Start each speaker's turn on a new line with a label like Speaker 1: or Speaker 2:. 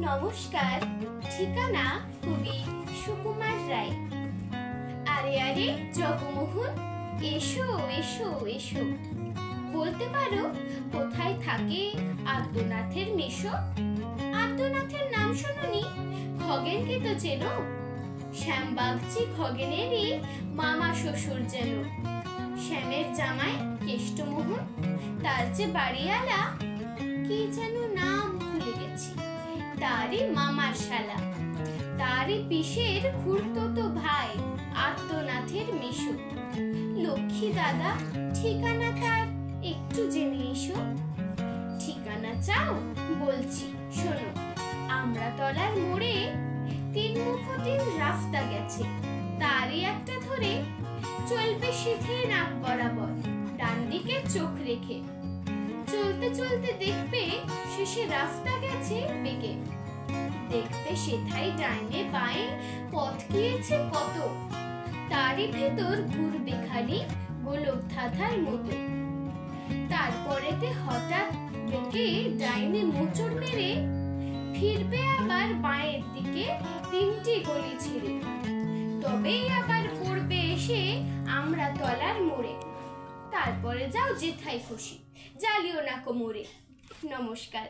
Speaker 1: নমস্কার। ঠিকানা কবি সুকুমার রায়। আরে আরে জগমোহন, এসো এসো এসো। বলতে পারো কোথায় থাকে আদ্যনাথের মেশো? আদ্যনাথের নাম শোনোনি? খগেনকে তো চেনো? শ্যামবাগচি খগেনেরই মামা শ্বশুর যেন। শ্যামের জামাই কেষ্টমোহন, তার যে বাড়িওয়ালা কি যেন নাম ভুলে গেছি, তারই মামার শালা। তারই পিসের খুড়তুতো ভাই আদ্যনাথের মেশো। লক্ষ্মী দাদা, ঠিকানা তার একটু জেনে এসো। ঠিকানা চাও? বলছি শোনো। আমড়াতলার মোড়ে তিনমুখতিন রাস্তা গেছে, তারই একটা ধরে চলবে সিধে নাক বরাবর, ডান দিকে চোখ রেখে। চলতে চলতে দেখবে শেষে রাস্তা গেছে বেঁকে। দেখবে সেথায় ডাইনে বাঁয়ে পথ গিয়েছে কত, তারই ভেতর ঘুরবে খালি গোলক ধাঁধার মতো। তারপরেতে হঠাৎ বেঁকে ডাইনে মোচড় মেরে ফিরবে আবার বাঁয়ের দিকে তিনটি গলি ছেড়ে। তবেই আবার পড়বে এসে আমড়াতলার মোড়ে। তারপরে যাও যেথায় খুশি, জ্বালিও না কোমরে। নমস্কার।